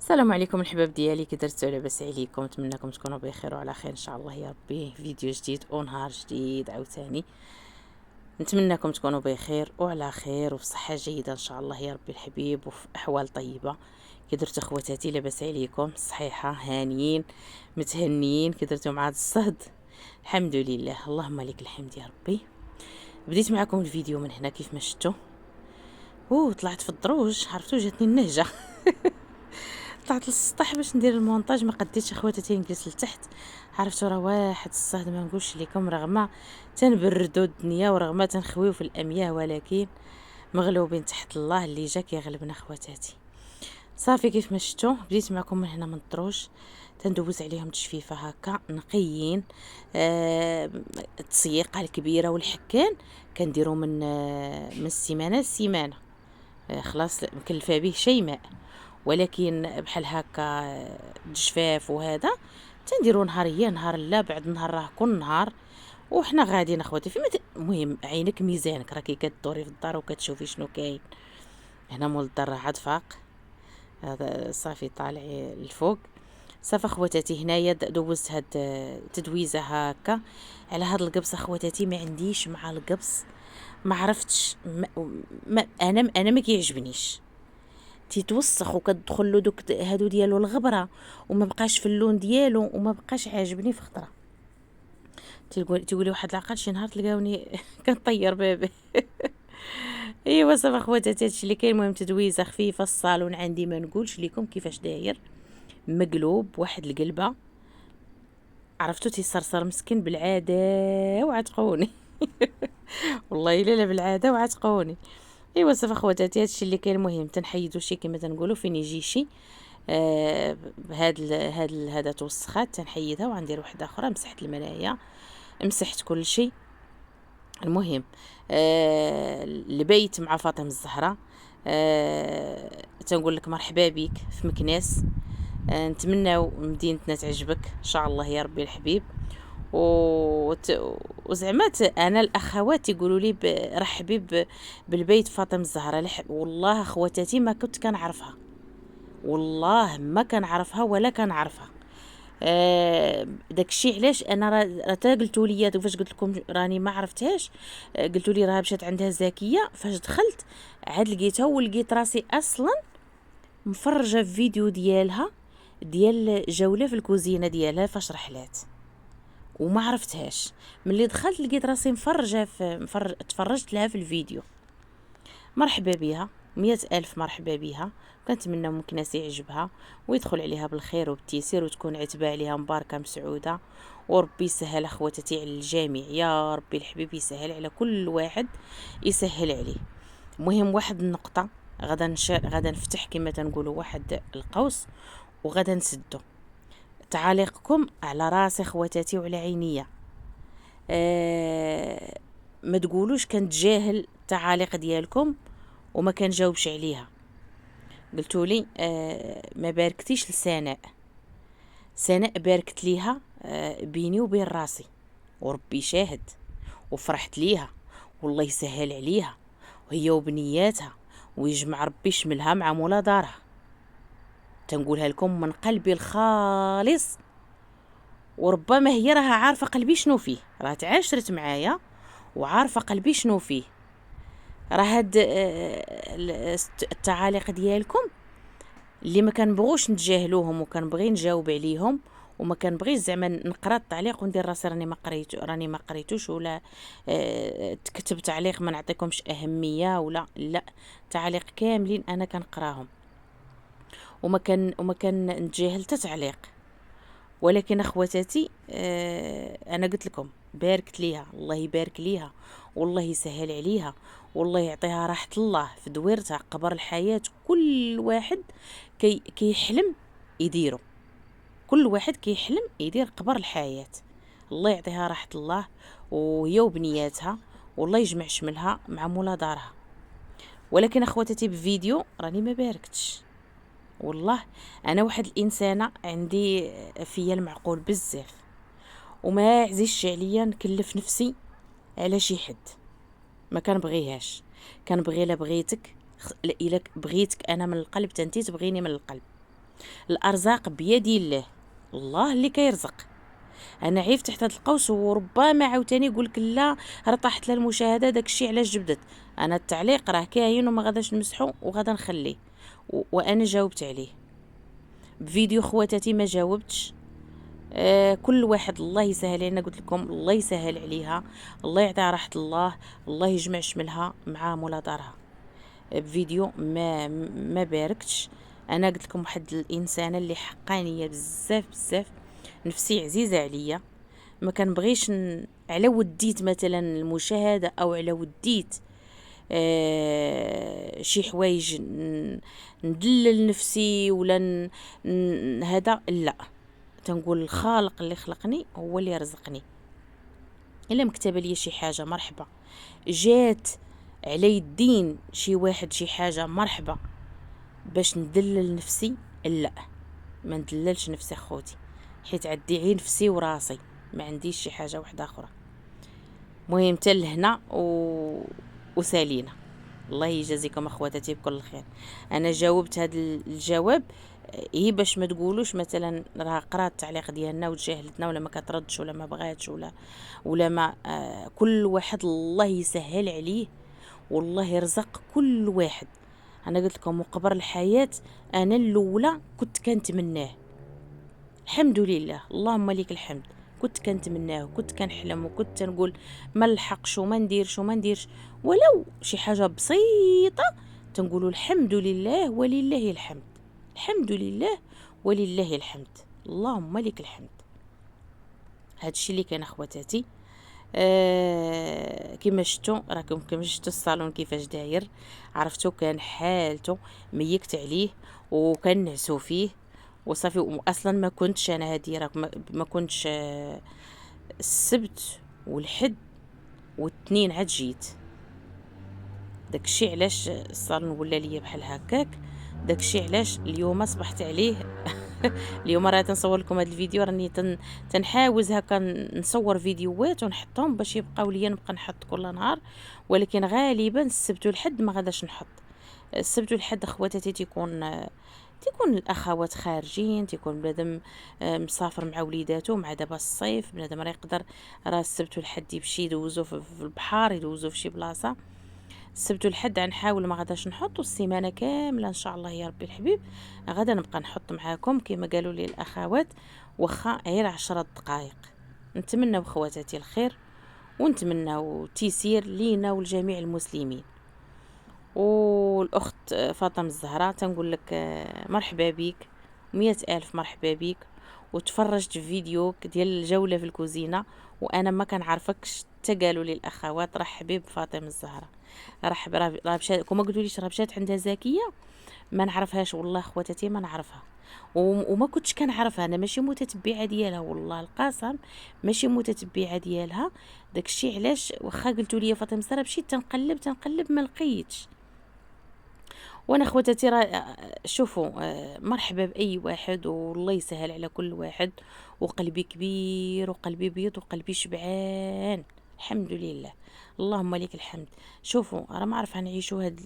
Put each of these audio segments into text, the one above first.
السلام عليكم الحباب ديالي، كي درتو لاباس عليكم؟ نتمنىكم تكونوا بخير وعلى خير ان شاء الله يا ربي. فيديو جديد ونهار جديد عاوتاني، نتمنىكم تكونوا بخير وعلى خير وفي صحه جيده ان شاء الله يا ربي الحبيب، وفي احوال طيبه. كي درتو خواتاتي لاباس عليكم؟ صحيحه، هانيين متهنيين؟ كي درتو مع هذا الصهد؟ الحمد لله، اللهم لك الحمد يا ربي. بديت معكم الفيديو من هنا كيف ما شفتوا. طلعت في الدروج، عرفتوا جاتني النهجه طلعت للسطح باش ندير المونتاج، ما قديتش اخواتاتي نجلس لتحت. عرفتوا راه واحد الصهد ما نقولش لكم، رغم تنبردوا الدنيا ورغم تنخويو في الامياه، ولكن مغلوبين تحت الله، اللي جا كيغلبنا اخواتاتي. صافي كيف ما شفتوا بديت معكم من هنا من الدروج، تندوز عليهم تشفيفه هكا نقيين. التسييقه الكبيره والحكان كنديروا من السيمانه للسيمانه. خلاص مكلفه به شي ماء، ولكن بحال هكا الجفاف وهذا تنديرو نهاريا نهار لا بعد نهار، راه كل نهار وحنا غاديين اخواتي. المهم عينك ميزانك، راكي كدوري في الدار وكتشوفي شنو كاين. هنا مول الدار راه عاد فاق، هذا صافي طالع الفوق. صافي اخواتاتي هنايا دوزت هاد تدويزه هكا على هاد القبص اخواتاتي. ما عنديش مع القبص، ما عرفتش انا ما كيعجبنيش، تيتوسخ وكتدخل له دوك هادو ديالو الغبره، وما بقاش في اللون ديالو، وما بقاش عاجبني في خضره. تقولي واحد العقل شي نهار تلقاوني كنطير بابي. ايوا صافي اخواتاتي، هادشي اللي كاين. المهم تدويزه خفيفه، الصالون عندي ما نقولش لكم كيفاش داير، مقلوب واحد القلبه. عرفتو تيصرصر مسكين بالعاده وعتقوني. والله الا لا بالعاده وعتقوني. ايوا صافي اخواتاتي، هادشي اللي كاين. المهم تنحيدو شي كما تنقولوا فين يجي شي. هذا توسخات تنحيدها وغندير واحده اخرى. مسحت المرايا، مسحت كل شيء. المهم البيت مع فاطمه الزهراء. تنقول لك مرحبا بك في مكناس. نتمنى مدينتنا تعجبك ان شاء الله يا ربي الحبيب. وزعما انا الاخوات يقولوا لي رحبي بالبيت فاطمه الزهراء. والله اخواتاتي ما كنت كنعرفها، والله ما كنعرفها ولا كنعرفها. داكشي علاش انا راه تا قلتوا لي فاش قلت لكم راني ما عرفتهاش. قلتوا لي راه مشات عندها زكيه. فاش دخلت عاد لقيتها، ولقيت راسي اصلا مفرجه في فيديو ديالها، ديال جوله في الكوزينه ديالها فاش رحلات، وما عرفتهاش. ملي دخلت لقيت راسي تفرجت لها في الفيديو. مرحبا بها، 100,000 مرحبا بها. كنتمنى ممكن ناس يعجبها ويدخل عليها بالخير وبالتيسير، وتكون عتبه عليها مباركه مسعوده. وربي يسهل اخواتتي على الجميع يا ربي الحبيب، يسهل على كل واحد، يسهل عليه. مهم واحد النقطه، غدا نفتح كما تنقولوا واحد القوس، وغدا نسدو. تعاليقكم على راسي خواتاتي وعلى عينيا. ما تقولوش كنتجاهل التعاليق ديالكم وما كنجاوبش عليها. قلتوا لي ما باركتيش لسناء. سناء باركت ليها بيني وبين راسي، وربي شاهد، وفرحت ليها، والله يسهل عليها وهي وبنياتها، ويجمع ربي شملها مع مولا دارها. تنقولها لكم من قلبي الخالص، وربما هي راها عارفه قلبي شنو فيه، راه تعاشرت معايا وعارفه قلبي شنو فيه. راه هاد التعاليق ديالكم اللي ما كنبغوش نتجاهلوهم، وكنبغي نجاوب عليهم، وما كنبغيش زعما نقرا التعليق وندير راسي راني ما قريتوش، ولا تكتب تعليق ما نعطيكمش اهميه، ولا لا. تعليق كاملين انا كنقراهم، وما كان نتجاهل حتى تعليق. ولكن اخواتاتي انا قلت لكم باركت ليها، الله يبارك ليها، والله يسهل عليها، والله يعطيها راحة الله في دويرتها قبر الحياة. كل واحد كيحلم يديره، كل واحد كيحلم يدير قبر الحياة. الله يعطيها راحة الله وهي وبنياتها، والله يجمع شملها مع مولا دارها. ولكن اخواتاتي بفيديو راني ما باركتش. والله انا واحد الانسانه عندي فيا المعقول بزاف، وما عزيزش عليا نكلف نفسي على شي حد ما كنبغيهاش. كنبغي لا بغيتك، الا بغيتك انا من القلب تنتي تبغيني من القلب. الارزاق بيد الله، الله اللي كيرزق. انا عيب تحت هذا القوس، وربما عاوتاني يقولك لا راه طاحت لها المشاهده داكشي علاش جبدت. انا التعليق راه كاين وما غاداش نمسحو وغادا نخليه، وانا جاوبت عليه بفيديو. خواتاتي ما جاوبتش. كل واحد الله يسهل. انا قلت لكم الله يسهل عليها، الله يعطيها راحه الله، الله يجمع شملها مع مولا دارها. بفيديو ما باركتش. انا قلت لكم واحد الانسانه اللي حقانيه بزاف بزاف، نفسي عزيزه عليا، ما كنبغيش على وديت مثلا المشاهده او على وديت شي حوايج ندلل نفسي ولا هذا لا. تنقول الخالق اللي خلقني هو اللي رزقني. الا مكتب لي شي حاجه مرحبا، جات على الدين شي واحد شي حاجه مرحبا. باش ندلل نفسي لا، ما ندللش نفسي خوتي، حيت عندي عين نفسي وراسي، ما عنديش شي حاجه واحده اخرى. مهم حتى لهنا وسالينا. الله يجازيكم اخواتاتي بكل خير. انا جاوبت هذا الجواب هي باش ما تقولوش مثلا راه قرات التعليق ديالنا وتجاهلتنا ولا ما كتردش ولا ما بغاتش ولا ما كل واحد الله يسهل عليه والله يرزق كل واحد. انا قلت لكم وقبر الحياه انا الاولى كنت كنتمناه، الحمد لله اللهم لك الحمد. كنت كنتمناه وكنت كنحلم وكنت نقول ما نلحقش وما نديرش ولو شي حاجه بسيطه، تنقولوا الحمد لله ولله الحمد، الحمد لله ولله الحمد، اللهم لك الحمد. هادشي اللي كان اخواتاتي. كما شفتوا راكم، كما شفتوا الصالون كيفاش داير، عرفتوا كان حالته ميكت عليه وكان نعسو فيه وصافي. واصلا ما كنتش انا هادي راك ما كنتش السبت والحد والاثنين عاد جيت. داكشي علاش الصالون ولا ليا بحال هكاك، داكشي علاش اليوم صبحت عليه. اليوم راه تنصور لكم هذا الفيديو، راني تنحاوز هكا نصور فيديوهات ونحطهم باش يبقاو ليا نبقى نحط كل نهار، ولكن غالبا السبت والحد ما غاداش نحط. السبت والحد اخواتاتي تيكون الاخوات خارجين، تيكون بنادم مسافر مع وليداتو، مع دابا الصيف بنادم راه يقدر راه السبت والحد يمشي يدوزو في البحر، يدوزو في شي بلاصه. السبت والحد غنحاول ما غاداش نحط، والسيمانه كامله ان شاء الله يا ربي الحبيب غادا نبقى نحط معاكم كما قالوا لي الاخوات، واخا غير 10 دقائق. نتمنى خواتاتي الخير ونتمنى تيسير لينا ولجميع المسلمين. والاخت فاطمه الزهراء تنقول لك مرحبا بك، 100,000 مرحبا بك. وتفرجت في فيديوك ديال الجوله في الكوزينه وانا ما كنعرفكش، حتى قالوا لي الاخوات رحبي بفاطمه الزهراء. رحب راه مشات كما قلتوا لي راه مشات عندها زكيه، ما نعرفهاش والله خواتاتي ما نعرفها. وما كنتش كنعرفها، انا ماشي متتبعه ديالها والله القسم، ماشي متتبعه ديالها. داكشي علاش واخا قلتوا لي فاطمه الزهراء مشيت تنقلب ما لقيتش. وانا خواتاتي راه شوفوا مرحبا باي واحد والله يسهل على كل واحد، وقلبي كبير وقلبي بيض وقلبي شبعان الحمد لله، اللهم لك الحمد. شوفوا راه ما عرف نعيشوا هاد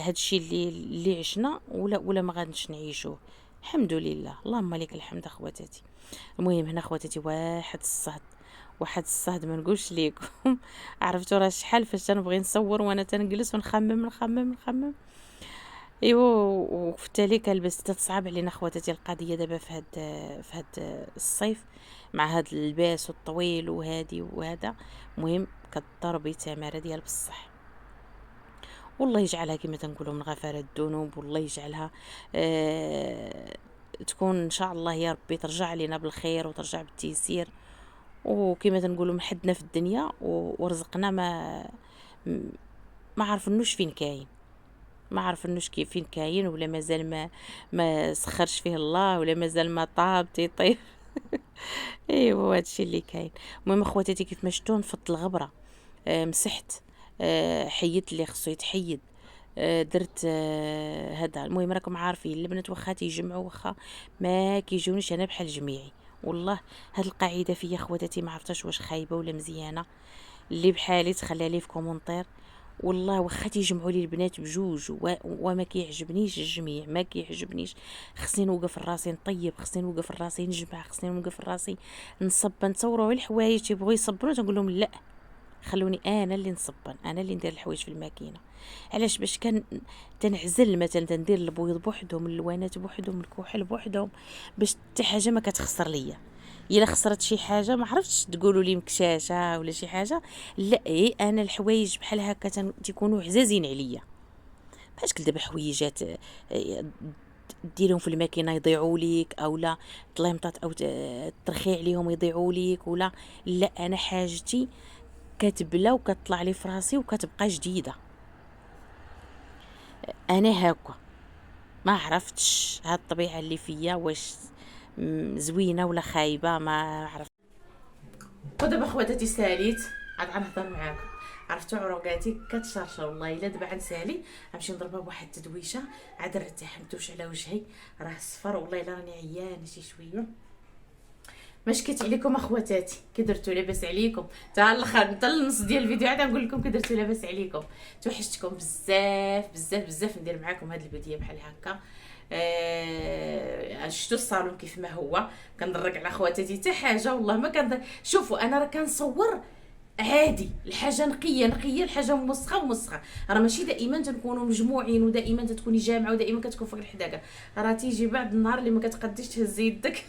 الشيء اللي عشنا ولا ما غاديش نعيشوه، الحمد لله اللهم لك الحمد اخواتاتي. المهم هنا اخواتاتي واحد الصهد ما نقولش ليكم. عرفتوا راه شحال فاش تنبغي نصور وانا تنجلس ونخمم. ايوا وفي التالي كلبس تصعب علينا خواتاتي القضيه دابا في هاد الصيف مع هاد اللباس الطويل وهادي وهذا. المهم كضربي تماره ديال بصح، والله يجعلها كما تنقولوا من غفار الذنوب، والله يجعلها تكون ان شاء الله يا ربي ترجع لنا بالخير وترجع بالتيسير، وكما تنقولوا محدنا في الدنيا ورزقنا ما عرفنوش فين كاين، ما عرفنوش كيف فين كاين، ولا مازال ما سخرش فيه الله، ولا مازال ما طاب تيطيب. ايوا هادشي اللي كاين. المهم اخواتاتي كيف ما شفتوا نفضت الغبره، مسحت، حيدت اللي خصو يتحيد، درت هذا. المهم راكم عارفين البنات واخا تيجمعوا واخا ما كيجونيش انا بحال جميعي والله. هاد القاعده فيا خواتاتي ما عرفتش واش خايبه ولا مزيانه، اللي بحالي تخلى لي في كومونطير والله واخا تيجمعوا لي البنات بجوج وما كيعجبنيش الجميع، ما كيعجبنيش. خصني نوقف راسي نطيب، خصني نوقف راسي نجمع، خصني نوقف راسي نصب. نتصوروا الحوايج تيبغوا يصبروا تنقول لهم لا، خلوني انا اللي نصبن، انا اللي ندير الحوايج في الماكينه. علاش؟ باش كان تنعزل مثلا، تندير البيض بوحدهم، اللوانات بوحدهم، الكحل بوحدهم، باش حتى حاجه ما كتخسر ليا. الا خسرت شي حاجه ما عرفتش تقولوا لي مكشاشه ولا شي حاجه، لا انا الحوايج بحال هكا تيكونوا عزازين عليا. بحال دابا حويجات ديرهم في الماكينه يضيعوا ليك، او لا طليمطات او ترخي عليهم يضيعوا ليك، ولا لا انا حاجتي كتبلا وكتطلع لي في راسي وكتبقى جديده. انا هكا ما عرفتش هاد الطبيعه اللي فيا واش زوينه ولا خايبه، ما عرفت. ودابا خواتاتي ساليت عاد غنهضر معاكم. عرفتوا عروقاتي كتشرشر والله. الا دابا غنسالي غنمشي نضربها بواحد التدويشه عاد نرتاح، نتوش على وجهي راه صفر والله الا راني عيانه شي شويه. ما شكيت عليكم اخواتاتي، كي درتو لاباس عليكم؟ تا الاخر تا النص ديال الفيديو عاد نقول لكم كي درتو لاباس عليكم. توحشتكم بزاف بزاف بزاف ندير معاكم هاد الفيديو بحال هكا. شفتوا الصالون كيف ما هو، كنضرك على خواتاتي حتى حاجه والله ما شوفوا انا راه كنصور عادي، الحاجه نقيه نقيه، الحاجه موسخه موسخه. راه ماشي دائما تنكونوا مجموعين ودائما تكوني جامعه ودائما كتكون فوق الحداقه، راه تيجي بعد النهار اللي ما كتقديش تهز يدك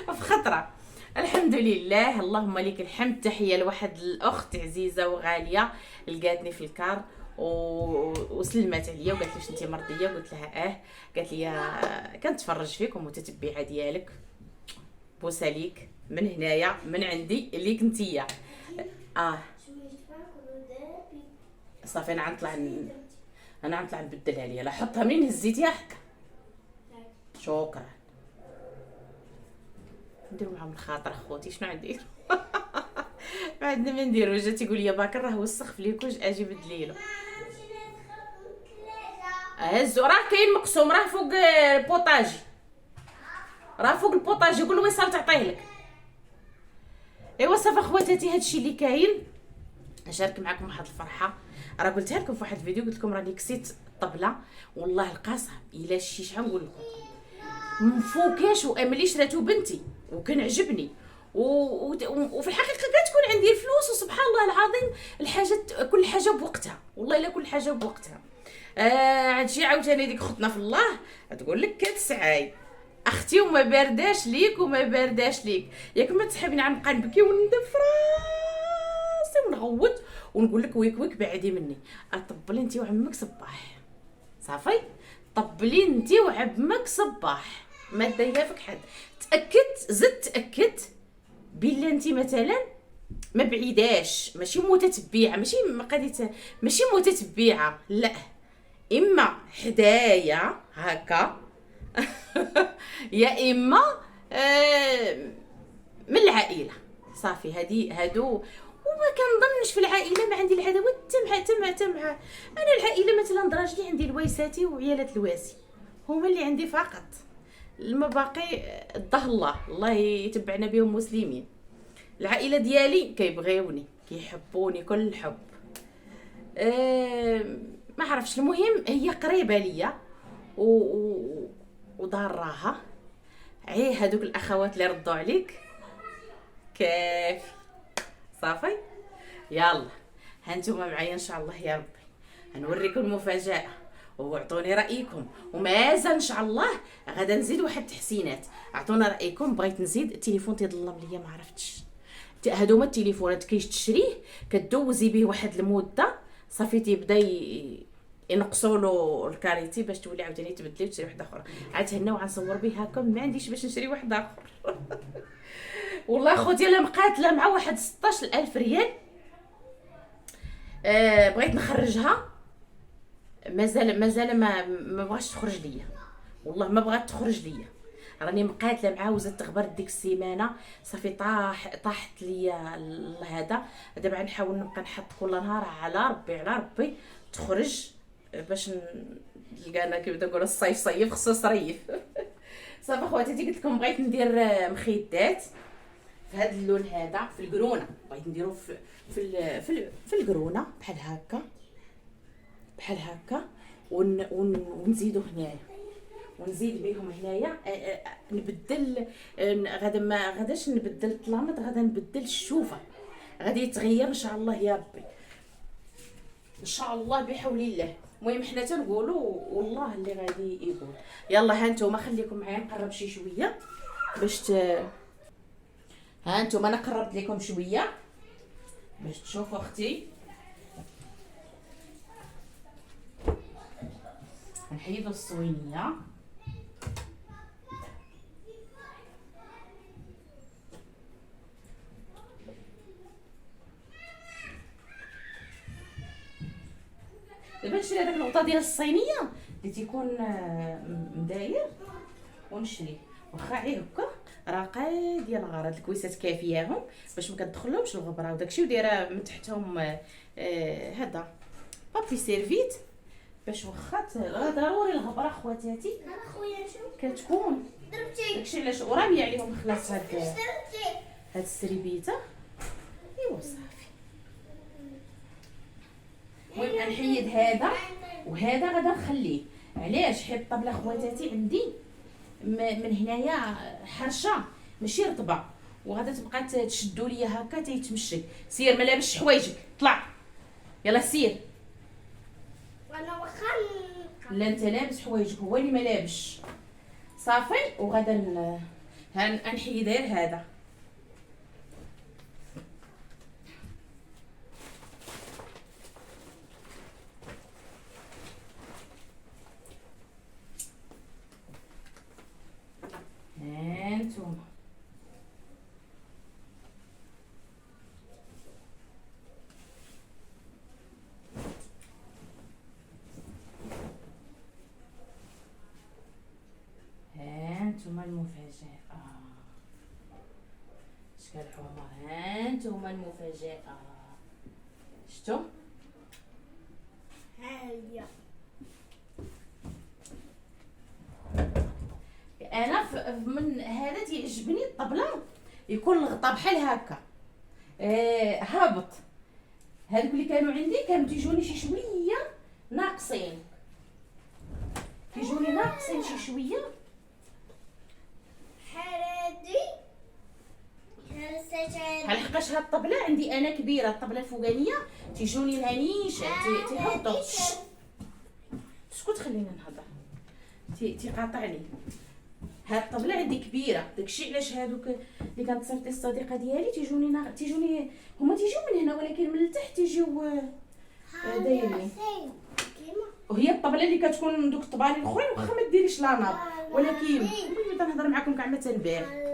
في خطره. الحمد لله اللهم لك الحمد. تحيه لواحد الاخت عزيزه وغاليه لقاتني في الكار وسلمت عليا وقالت لي واش انت مرضيه؟ قلت لها قالت لي كنتفرج فيكم متتبعه ديالك، بوسه ليك من هنايا من عندي ليك نتيا. صافي انا غنطلع نبدلها ليا. لا حطها منين هزيتيها هكا. شكرا. نديرو معاهم الخاطر اخوتي، شنو غندير؟ ما عندنا ما نديرو. جا تيقول لي باكر راه وسخ في ليكوج اجي بدليلو. هزو راه كاين مقسوم راه فوق البوطاجي، راه فوق البوطاجي قول له وصل تعطيه لك. ايوا صافي اخواتاتي هادشي اللي كاين. نشارك معكم واحد الفرحه، راه قلتها لكم في واحد الفيديو، قلت لكم راني كسيت الطبله والله القسم الا شي شحال نقول لكم مفوكاش واملي شراتو بنتي وكان عجبني وفي الحقيقه كتكون عندي الفلوس وسبحان الله العظيم الحاجات كل حاجه بوقتها، والله الا كل حاجه بوقتها. هادشي عاوتاني ديك خطنا في الله تقول لك كتسعاي اختي وما بارداش ليك وما بارداش ليك، ياك ما تسحبني غنبقى نبكي وندف راسي ونغوت ونقول لك ويك ويك بعدي مني. طبلي انت وعمك صباح صافي، طبلي انت وعمك صباح ما دايها فيك حد. تاكدت بلا انت مثلا ما بعيداش، ماشي متتبعه، ماشي متتبعه، لا اما حدايا هكا يا اما من العائله. صافي هادو وما كنظنش في العائله ما عندي العداوه تمع انا العائله مثلا دراجلي عندي الويساتي وعيالات الواسي هما اللي عندي فقط، المباقي الله الله يتبعنا بهم مسلمين. العائله ديالي كيبغيوني كيحبوني كل الحب. ما عرفتش، المهم هي قريبه ليا وضاراها. هادوك الاخوات اللي ردوا عليك كافي صافي. يلا هانتوما معايا ان شاء الله يا ربي، هنوريكم المفاجاه وعطوني رايكم، ومازال ان شاء الله غدا نزيد واحد التحسينات. عطونا رايكم. بغيت نزيد التليفون تيظلم ليا ما عرفتش، هادوما التليفونات كيش تشريه كدوزي به واحد المده صافي تيبدا ينقصوا له الكاريتي باش تولي عاوتاني تبدلي وتشري واحد اخر. عاد هنا وغنصور به هكا ما عنديش باش نشري واحد اخر والله خوتي الا مقاتله مع واحد 16000 ريال. بغيت نخرجها مازال ما بغاش تخرج ليا، والله ما بغات تخرج ليا. راني مقاتله معاه وزدت تغبرت ديك السيمانه صافي طاحت ليا هذا. دابا غنحاول نبقى نحط كل نهار على ربي تخرج باش لقانا كيبدا نقول الصيف خصو صريف صافي اخواتي قلت لكم بغيت ندير مخيدات. في هذا اللون هذا، في القرونه. بغيت نديرو في القرونه بحال هكا، بحال هكا. ونزيدو هنايا، ونزيد بهم هنايا. نبدل. غادا ما غاداش نبدل الطلامط، غادا نبدل الشوفه. غادي يتغير ان شاء الله يا ربي، ان شاء الله بحول الله. المهم حنا تنقولوا والله اللي غادي يقول. يلا ها نتوما خليكم معايا نقرب شي شويه باش ها نتوما انا قربت لكم شويه باش تشوفوا اختي. نحيدوا الصوينيه. دابا نشري هذاك الغطا ديال الصينيه اللي تيكون مداير ونشري، واخا عي هكا راه قاديه الغرض. الكويسات كافياهم باش ما كتدخلهمش الغبره وداكشي، ودايره من تحتهم هذا بابي سيرفيت باش واخا ضروري الغبره خواتاتي كتكون داكشي علاش وراميه عليهم خلاص هاد السريبيته. ايوا صافي. المهم غنحيد هذا وهذا غادا نخليه. علاش؟ حيت الطبله خواتاتي عندي من هنايا حرشه ماشي رطبه، وغادا تبقى تشدوا ليا هكا تيتمشك. سير ما لابسش حوايجك، طلع يلا سير. وانا واخا لا انت لابس حوايجك، هو اللي ما لابسش. صافي. وغادا نحيد غير هذا. هانتوما هانتوما المفاجأة. شكال حمر. هانتوما المفاجأة. شتو؟ هاهي انا من هذا تيعجبني الطبله يكون الغطا بحال هكا هابط. هذوك اللي كانوا عندي كانوا تيجوني شي شويه ناقصين، تيجوني ناقصين شي شويه. هادي لحقاش هاد الطبله عندي انا كبيره، الطبله الفوقانيه تيجوني الهنيشه تيهبطوا. اسكت خلينا نهضر. تيقاطعني. هاد الطبله عندي كبيره، داكشي علاش هادوك اللي كنتصيفط الصديقه ديالي تيجوني هما تيجيو من هنا، ولكن من التحت تيجيو دايرين. وهي الطبله اللي كتكون دوك الطبالي الاخرين واخا ما ديريش لا نار، ولكن ملي تنهضر معكم كاع ما تنبان.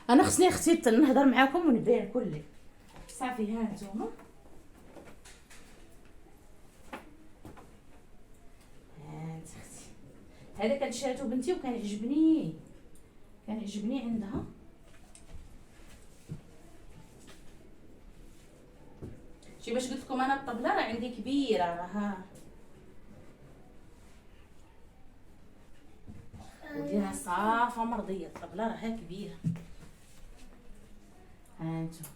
انا خصني اختي نهضر معكم ونبان كلي. صافي ها نتوما هذا كان شاتو بنتي وكان عجبني عندها. شي باش قلت لكم انا الطبله راه عندي كبيره راها وديها صافه مرضيه. الطبله راها كبيره. ها انتم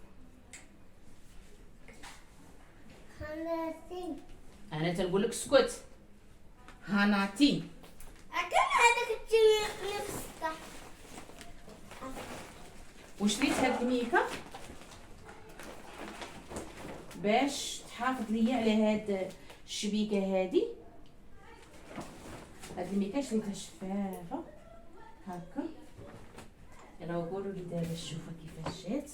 انا تنقول لك اسكت. هاناتي اكل هذاك الشيء نفسه. وشريت هاد الميكا باش تحافظ ليا على هاد الشبيكه هادي. هاد الميكا شريتها شفافه هكا. يلا قولوا لي دابا الشوفه كيفاش جات.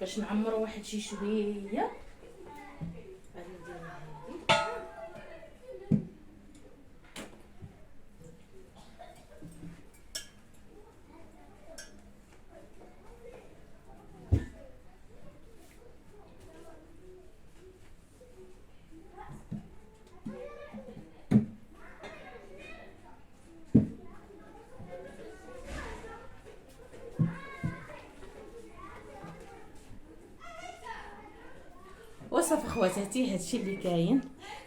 باش نعمرو واحد شي شويه. غادي ندير هادي. وصافي خواتاتي، هادشي اللي كاين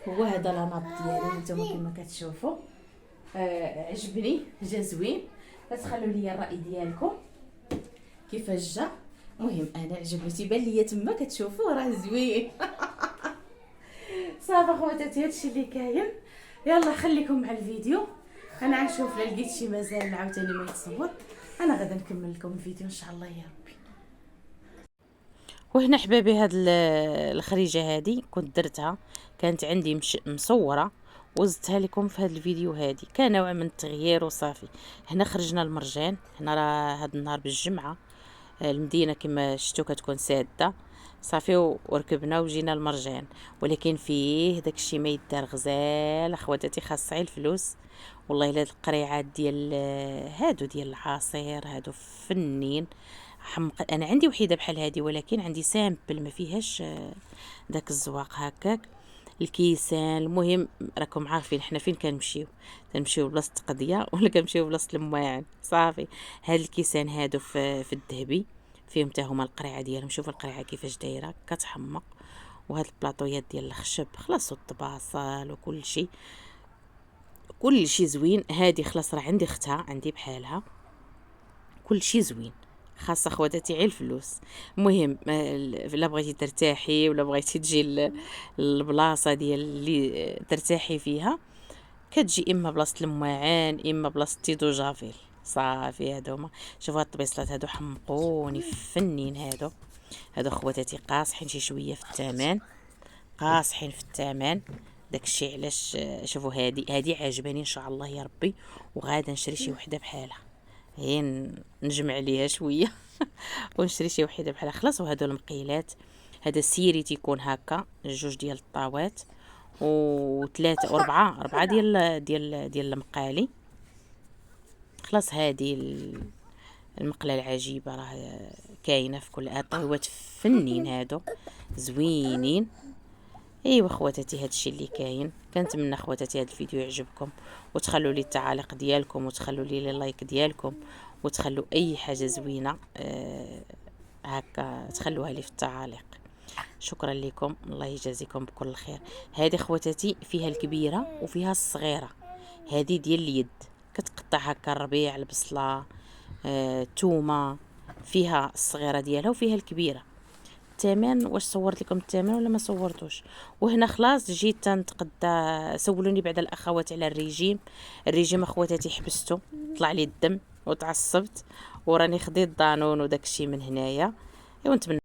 هو هذا لاناب ديالي نتوما كما كتشوفوا. عجبني، جا زوين. تخلوا لي الراي ديالكم كيفاش جا. المهم انا عجبني، تيبان ليا تما كتشوفوا راه زوين. صافي خواتاتي، هادشي اللي كاين. يلا خليكم مع الفيديو. انا غنشوف لا لقيت شي مازال عاوتاني ما يتصور، انا غادا نكمل لكم الفيديو ان شاء الله يا ربي. وهنا حبابي هاد الخريجه هادي كنت درتها، كانت عندي مصوره وزدتها لكم في هاد الفيديو هادي، كان نوع من التغيير وصافي. هنا خرجنا المرجان، هنا راه هاد النهار بالجمعه المدينه كما شفتوا كتكون ساده صافي، وركبنا وجينا المرجان. ولكن فيه داكشي ما يدار غزال اخواتاتي، خاص غير الفلوس. والله الا القريعات ديال هادو ديال العصير هادو فنين حمق. انا عندي وحيده بحال هادي، ولكن عندي سامبل ما فيهاش داك الزواق هكاك. الكيسان المهم راكم عارفين حنا فين كنمشيو بلاصه قضيه ولا كنمشيو بلاصه المواعن صافي. هاد الكيسان هادو في الذهبي فيهم حتى هما القريعه ديالهم. شوفوا القريعه كيفاش دايره كتحمق. وهاد البلاطويات ديال الخشب خلاص، والطباصل وكل شيء كل شيء زوين. هادي خلاص راه عندي اختها، عندي بحالها كل شيء زوين. خاصه خواتاتي غير الفلوس. المهم لا بغيتي ترتاحي ولا بغيتي تجي البلاصه ديال اللي ترتاحي فيها، كتجي اما بلاصه المواعن اما بلاصه تيدو جافيل صافي. هادوما شوفوا هاد الطبيصلات هادو حمقوني فنين. هادو خواتاتي قاصحين شي شويه في الثمن، قاصحين في الثمن. داكشي علاش شوفوا هادي عجباني ان شاء الله يا ربي، وغادا نشري شي وحده بحالها. هي نجمع عليها شويه ونشري شي وحده بحالها خلاص. وهادو المقيلات، هذا السيري تيكون هكا جوج ديال الطاوات وثلاثه اربعه ديال المقالي خلاص. هذه المقله العجيبه راه كاينه في كل الطاوات فنين هادو زوينين. ايوا خواتاتي هادشي اللي كاين. كنتمنى خواتاتي هاد الفيديو يعجبكم، وتخلوا لي التعاليق ديالكم، وتخلوا لي اللايك ديالكم، وتخلوا اي حاجه زوينه هكا تخلوها لي في التعاليق. شكرا لكم، الله يجازيكم بكل الخير. هذه خواتاتي فيها الكبيره وفيها الصغيره. هذه ديال اليد كتقطع هكا الربيع، البصله، تومه. فيها الصغيره ديالها وفيها الكبيره. الثمن واش صورت لكم الثمن ولا ما صورتوش؟ وهنا خلاص جيت تنتقدى. سولوني بعد الاخوات على الريجيم اخواتاتي حبستو، طلع لي الدم وتعصبت وراني خديت دانون وداكشي من هنايا. ونتمنى